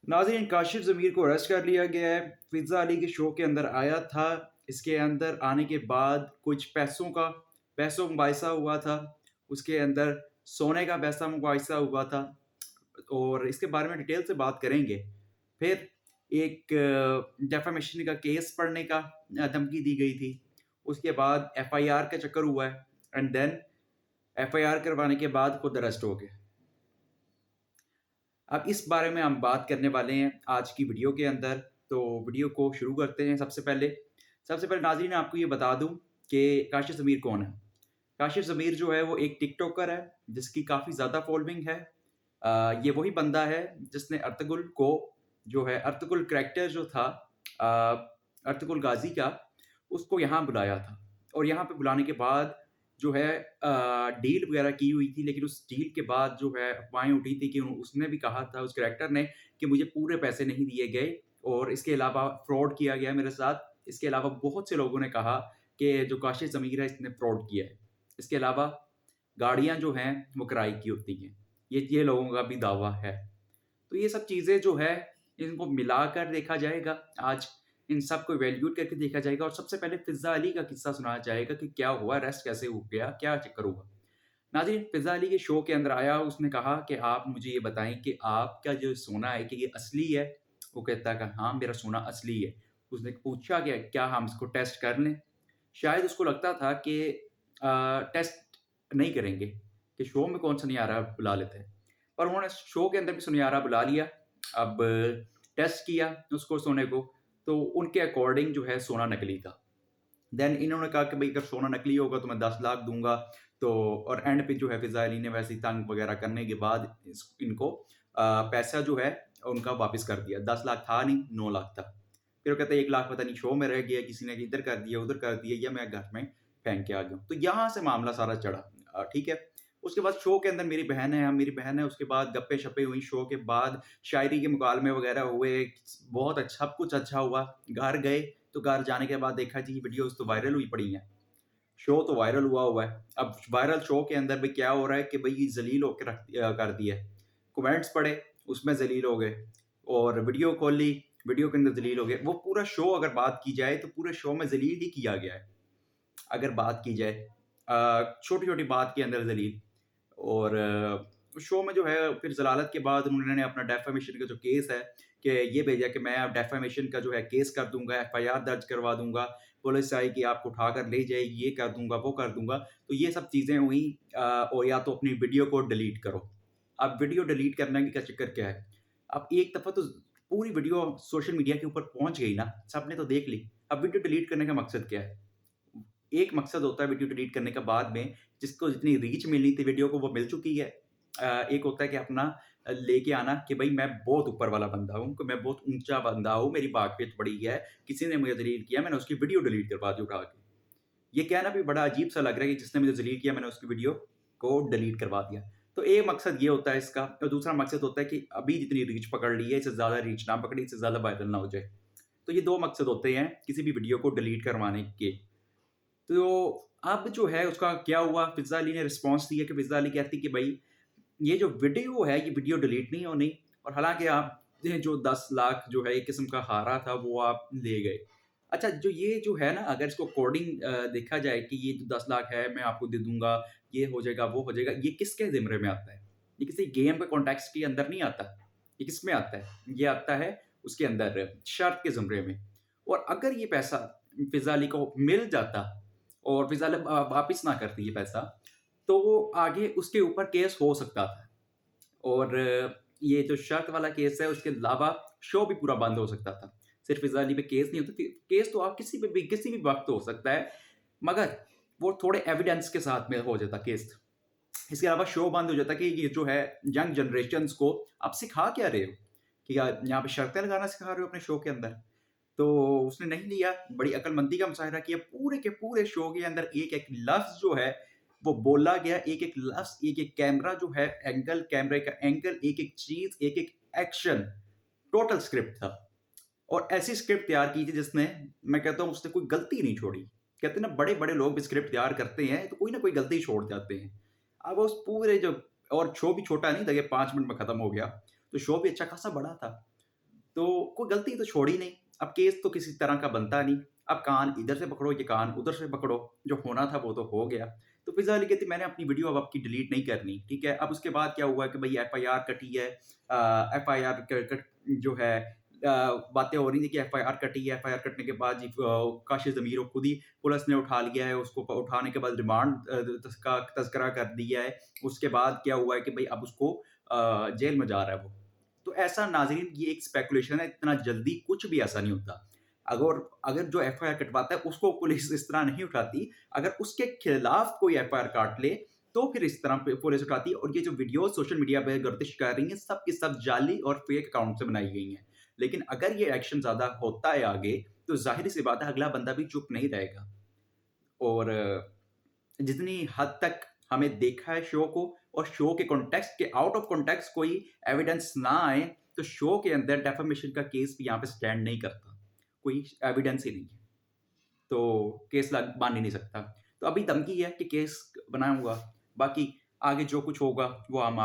नाज़रीन, काशिफ़ ज़मीर को अरेस्ट कर लिया गया है। पिज़्ज़ा अली के शो के अंदर आया था। इसके अंदर आने के बाद कुछ पैसों मुबाहिसा हुआ था। उसके अंदर सोने का पैसा मुबाहिसा हुआ था और इसके बारे में डिटेल से बात करेंगे। फिर एक डेफामेशन का केस पढ़ने का धमकी दी गई थी। उसके बाद एफआईआर का चक्कर हुआ है एंड देन एफआईआर करवाने के बाद खुद अरेस्ट हो गए। अब इस बारे में हम बात करने वाले हैं आज की वीडियो के अंदर, तो वीडियो को शुरू करते हैं। सबसे पहले नाज़रीन आपको ये बता दूँ कि काशिफ़ ज़मीर कौन है? काशिफ़ ज़मीर जो है वो एक टिकटॉकर है, जिसकी काफ़ी ज़्यादा फ़ॉलोइंग है। ये वही बंदा है जिसने अर्तुगरुल करैक्टर जो था अर्तुगरुल गाज़ी का, उसको यहाँ बुलाया था और यहाँ पे बुलाने के बाद जो है डील वगैरह की हुई थी, लेकिन उस डील के बाद जो है अफ़वाहें उठी थी कि उसने भी कहा था, उस कैरेक्टर ने, कि मुझे पूरे पैसे नहीं दिए गए और इसके अलावा फ्रॉड किया गया मेरे साथ। इसके अलावा बहुत से लोगों ने कहा कि जो काशिफ़ ज़मीर है इसने फ्रॉड किया है। इसके अलावा गाड़ियाँ जो हैं वो किराए की होती हैं। ये लोगों का भी दावा है। तो ये सब चीज़ें जो है इनको मिलाकर देखा जाएगा। आज इन सबको इवैल्यूएट करके देखा जाएगा और सबसे पहले फ़िज़्ज़ा अली का किस्सा सुनाया जाएगा कि क्या हुआ, अरेस्ट कैसे हो गया, क्या चक्कर हुआ। नाज़रीन, फ़िज़्ज़ा अली के शो के अंदर आया, उसने कहा कि आप मुझे ये बताएँ कि आपका जो सोना है कि ये असली है? वो कहता है कि हाँ, मेरा सोना असली है। उसने पूछा कि क्या हम इसको टेस्ट कर लें? शायद उसको लगता था कि टेस्ट नहीं करेंगे, कि शो में कौन सुनियारा बुला लेते हैं। पर उन्होंने शो के अंदर भी सुनियारा बुला लिया। अब टेस्ट किया उसको सोने को, तो उनके अकॉर्डिंग जो है सोना नकली था। देन इन्होंने कहा कि भई अगर सोना नकली होगा तो मैं 10 लाख दूँगा। तो और एंड पे जो है फ़िज़ा अली ने वैसे ही तंग वगैरह करने के बाद इनको पैसा जो है उनका वापस कर दिया। 10 लाख था नहीं, 9 लाख था। फिर वो कहता है 1 लाख पता नहीं शो में रह गया, किसी ने इधर कर दिया, उधर कर दिया या मैं घर में फेंक के आ गया हूँ। तो यहाँ से मामला सारा चढ़ा। ठीक है। उसके बाद शो के अंदर मेरी बहन है, उसके बाद गप्पे-शप्पे हुई शो के बाद, शायरी के मुकालमे वगैरह हुए, बहुत अच्छा सब कुछ अच्छा हुआ। घर गए तो घर जाने के बाद देखा जी वीडियोज़ तो वायरल हुई पड़ी हैं। शो तो वायरल हुआ है। अब वायरल शो के अंदर भी क्या हो रहा है कि भई ज़लील होके कर दिया है। कमेंट्स पढ़े, उसमें ज़लील हो गए और वीडियो खोली, वीडियो के अंदर ज़लील हो गए। वो पूरा शो अगर बात की जाए तो पूरे शो में ज़लील ही किया गया है। अगर बात की जाए छोटी-छोटी बात के अंदर ज़लील और शो में जो है फिर ज़लालत के बाद उन्होंने अपना डेफ़ेमेशन का जो केस है कि ये भेजा कि मैं अब डेफ़ेमेशन का जो है केस कर दूँगा, एफ़आईआर दर्ज करवा दूँगा, पुलिस आएगी आपको उठाकर ले जाएगी, ये कर दूँगा, वो कर दूँगा। तो ये सब चीज़ें हुई और या तो अपनी वीडियो को डिलीट करो। अब वीडियो डिलीट करने का चक्कर क्या है? अब एक दफ़ा तो पूरी वीडियो सोशल मीडिया के ऊपर पहुँच गई ना, सबने तो देख ली। अब वीडियो डिलीट करने का मकसद क्या है? एक मकसद होता है वीडियो डिलीट करने के बाद में, जिसको जितनी रीच मिलनी थी वीडियो को वो मिल चुकी है। एक होता है कि अपना लेके आना कि भई मैं बहुत ऊपर वाला बंदा हूँ, कि मैं बहुत ऊँचा बंदा हूँ, मेरी बाक़ियत बड़ी है, किसी ने मुझे ज़लील किया, मैंने उसकी वीडियो डिलीट करवा दी उठा के। ये कहना भी बड़ा अजीब-सा लग रहा है कि जिसने मुझे ज़लील किया, मैंने उसकी वीडियो को डिलीट करवा दिया। तो एक मकसद ये होता है इसका और दूसरा मकसद होता है कि अभी जितनी रीच पकड़ ली है, इससे ज़्यादा रीच ना पकड़े, इससे ज़्यादा वायरल ना हो जाए। तो ये 2 मकसद होते हैं किसी भी वीडियो को डिलीट करवाने के। तो अब जो है उसका क्या हुआ, फ़िज़्ज़ा अली ने रिस्पॉन्स दिया कि फ़िज़्ज़ा अली कहती कि भई ये जो वीडियो है, ये वीडियो डिलीट नहीं होनी और हालाँकि आपने जो 10 लाख जो है एक किस्म का हारा था, वो आप ले गए। अच्छा, जो ये जो है ना, अगर इसको अकॉर्डिंग देखा जाए कि ये जो 10 लाख है, मैं आपको दे दूँगा, ये हो जाएगा, वो हो जाएगा, ये किसके ज़िम्मे में आता है? ये किसी गेम के कॉन्टेक्स्ट के अंदर नहीं आता। ये किसमें आता है? ये आता है उसके अंदर शर्त के ज़िम्मे में। और अगर ये पैसा फ़िज़्ज़ा अली को मिल जाता और फ़िज़्ज़ा अली वापिस ना करती ये पैसा, तो वो आगे उसके ऊपर केस हो सकता था। और ये जो शर्त वाला केस है, उसके अलावा शो भी पूरा बंद हो सकता था। सिर्फ़ फ़िज़ा अली पे केस नहीं होता, केस तो आप किसी भी वक़्त हो सकता है, मगर वो थोड़े एविडेंस के साथ में हो जाता केस। इसके अलावा शो बंद हो जाता कि ये जो है यंग जनरेशन्स को आप सिखा क्या रहे हो? कि यहाँ पे शर्तें लगाना सिखा रहे हो अपने शो के अंदर? तो उसने नहीं लिया, बड़ी अक्लमंदी का मुज़ाहिरा किया, पूरे के पूरे शो के अंदर एक-एक लफ़्ज़ जो है वो बोला गया, एक-एक लफ्ज़, एक-एक कैमरा जो है एंगल, कैमरे का एंगल, एक-एक चीज़, एक-एक एक्शन, टोटल स्क्रिप्ट था। और ऐसी स्क्रिप्ट तैयार की थी जिसने, मैं कहता हूँ उसने कोई गलती नहीं छोड़ी। कहते हैं ना, बड़े-बड़े लोग भी स्क्रिप्ट तैयार करते हैं तो कोई ना कोई गलती छोड़ जाते हैं। अब उस पूरे जो, और शो भी छोटा नहीं था, ये 5 मिनट में खत्म हो गया, तो शो भी अच्छा खासा बड़ा था। तो कोई गलती तो छोड़ी नहीं। अब केस तो किसी तरह का बनता नहीं। अब कान इधर से पकड़ो, ये कान उधर से पकड़ो, जो होना था वो तो हो गया। तो फिज़ा लिखी थी मैंने अपनी वीडियो अब आपकी डिलीट नहीं करनी, ठीक है? अब उसके बाद क्या हुआ कि भई एफआईआर कटी है। एफआईआर क कट जो है बातें हो रही थी कि एफआईआर कटी है, एफआईआर कटने के बाद जी काशिफ़ ज़मीर को खुद ही पुलिस ने उठा लिया है, उसको उठाने के बाद रिमांड का तज़किरा कर दिया है। उसके बाद क्या हुआ है कि भई अब उसको जेल में जा रहा है वो। तो ऐसा नाज़रीन ये एक स्पेकुलेशन है, इतना जल्दी कुछ भी ऐसा नहीं होता। अगर अगर जो एफआईआर कटवाता है उसको पुलिस इस तरह नहीं उठाती, अगर उसके खिलाफ कोई एफआईआर काट ले, तो फिर इस तरह पे पुलिस उठाती है और ये जो वीडियोज़ सोशल मीडिया पे गर्दिश कर रही हैं, सब की सब जाली और फेक अकाउंट से बनाई गई हैं। लेकिन अगर ये एक्शन ज़्यादा होता है आगे, तो ज़ाहिर-सी बात है अगला बंदा भी चुप नहीं रहेगा। और जितनी हद तक हमें देखा है शो को और शो के कॉन्टेक्स्ट के आउट ऑफ कॉन्टेक्स्ट कोई एविडेंस ना आए, तो शो के अंदर डेफेमेशन का केस भी यहाँ पे स्टैंड नहीं करता। कोई एविडेंस ही नहीं है, तो केस लग मान ही नहीं सकता। तो अभी धमकी है कि केस बनाऊँगा, बाकी आगे जो कुछ होगा वो हम